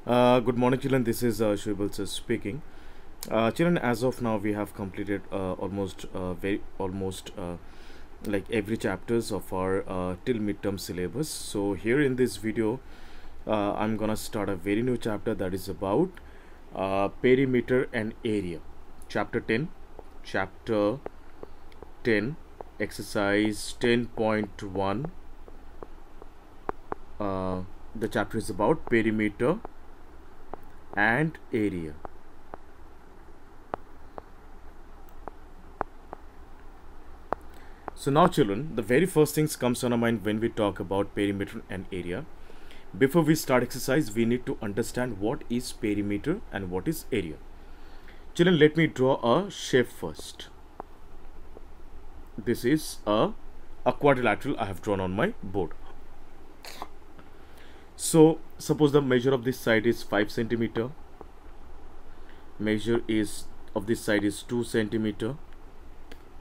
Good morning, children. This is Shubal sir speaking. Children, as of now, we have completed almost like every chapters of our till midterm syllabus. So here in this video, I'm gonna start a very new chapter that is about perimeter and area. Chapter 10, chapter 10, exercise 10.1. The chapter is about perimeter and area. So now children, the very first things comes on our mind when we talk about perimeter and area. Before we start exercise, we need to understand what is perimeter and what is area. Children, let me draw a shape first. This is a quadrilateral I have drawn on my board. So suppose the measure of this side is 5 centimeter, measure is of this side is 2 centimeter,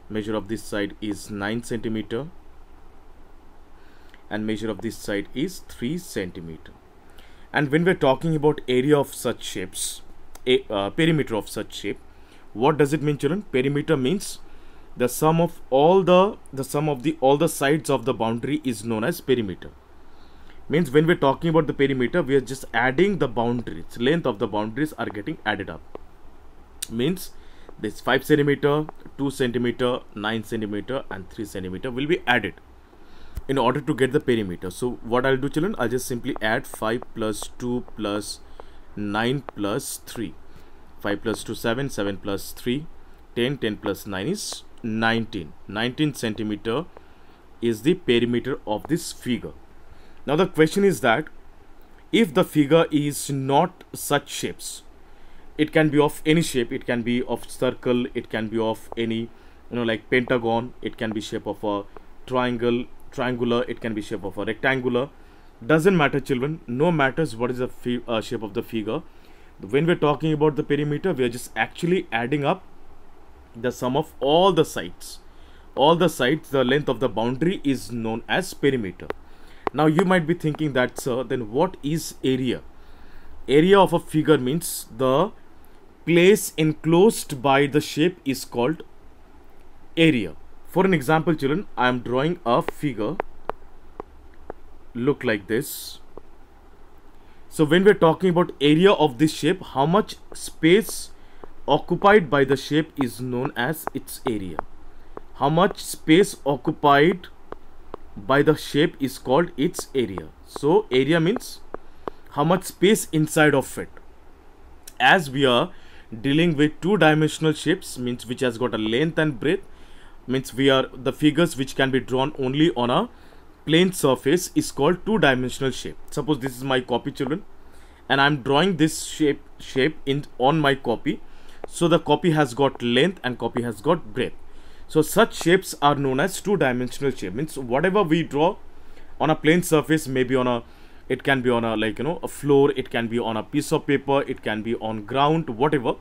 measure of this side is 9 centimeter, and measure of this side is 3 centimeter. And when we're talking about area of such shapes, perimeter of such shape, what does it mean, children? Perimeter means the sum of all the sides of the boundary is known as perimeter. Means when we're talking about the perimeter, we are just adding the boundaries. Length of the boundaries are getting added up. Means this 5 centimeter, 2 centimeter, 9 centimeter, and 3 centimeter will be added in order to get the perimeter. So what I'll do, children, I'll just simply add 5 plus 2 plus 9 plus 3. 5 plus 2, 7, 7 plus 3, 10, 10 plus 9 is 19. 19 centimeter is the perimeter of this figure. Now the question is that if the figure is not such shapes, it can be of any shape, it can be of circle, it can be of any, like pentagon, it can be shape of a triangular, it can be shape of a rectangular. Doesn't matter, children, no matters what is the shape of the figure. When we're talking about the perimeter, we are just actually adding up the sum of all the sides. All the sides, the length of the boundary is known as perimeter. Now you might be thinking that, sir, then what is area? Area of a figure means the place enclosed by the shape is called area. For an example, children, I am drawing a figure. Look like this. So when we're talking about area of this shape, how much space occupied by the shape is known as its area. How much space occupied by the shape is called its area. So area means how much space inside of it. As we are dealing with two-dimensional shapes, means which has got a length and breadth, means we are the figures which can be drawn only on a plane surface is called two-dimensional shape. Suppose this is my copy, children, and I'm drawing this shape on my copy. So the copy has got length and copy has got breadth. So such shapes are known as two-dimensional shape. Means whatever we draw on a plane surface, maybe on a, it can be on a, like, a floor, it can be on a piece of paper, it can be on ground, whatever.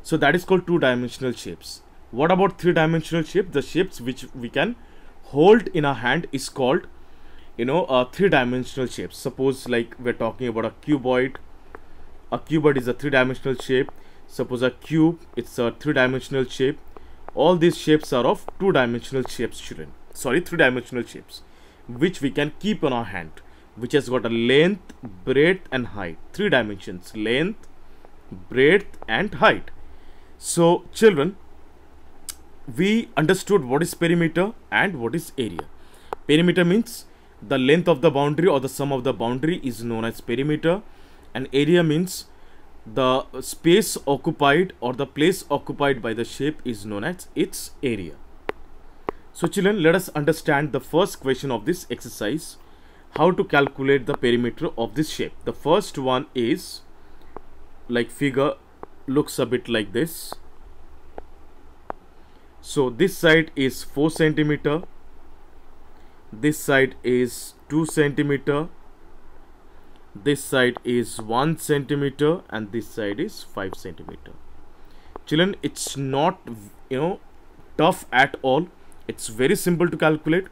So that is called two-dimensional shapes. What about three-dimensional shape? The shapes which we can hold in our hand is called, three-dimensional shapes. Suppose like we're talking about a cuboid. A cuboid is a three-dimensional shape. Suppose a cube, it's a three-dimensional shape. All these shapes are of two-dimensional shapes, children. Sorry, three-dimensional shapes, which we can keep on our hand, which has got a length, breadth, and height. 3 dimensions: length, breadth, and height. So, children, we understood what is perimeter and what is area. Perimeter means the length of the boundary or the sum of the boundary is known as perimeter, and area means the space occupied or the place occupied by the shape is known as its area. So children, let us understand the first question of this exercise, how to calculate the perimeter of this shape. The first one is, like, figure looks a bit like this. So this side is 4 centimeter, this side is 2 centimeter, this side is 1 centimeter, and this side is 5 centimeter. Children, it's not tough at all. It's very simple to calculate.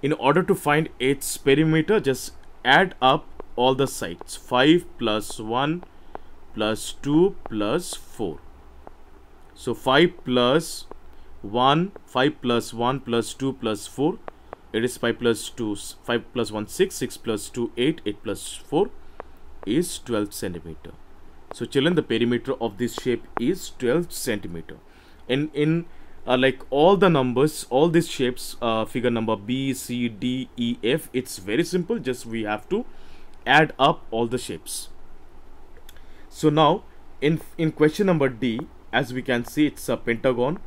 In order to find its perimeter, just add up all the sides. 5 plus 1 plus 2 plus 4. So 5 plus 1 plus 2 plus 4, it is 5 plus 2, 5 plus 1 6, 6 plus 2 8, 8 plus 4 is 12 centimeter. So children, the perimeter of this shape is 12 centimeter. And in like all the numbers, all these shapes, figure number B, C, D, E, F, it's very simple. Just we have to add up all the shapes. So now in question number D, as we can see, it's a pentagon.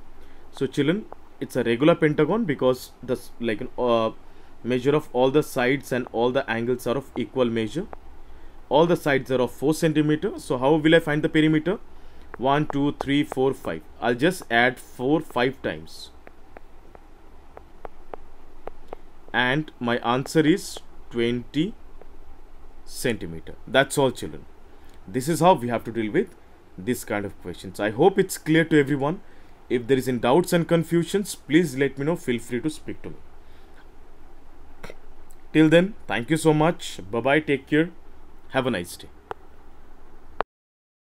So children, it's a regular pentagon because the measure of all the sides and all the angles are of equal measure. All the sides are of 4 centimeter. So how will I find the perimeter? 1 2 3 4 5. I'll just add 4 5 times, and my answer is 20 centimeter. That's all children. This is how we have to deal with this kind of questions. I hope it's clear to everyone. If there is any doubts and confusions, please let me know. Feel free to speak to me. Till then, thank you so much. Bye bye. Take care. Have a nice day.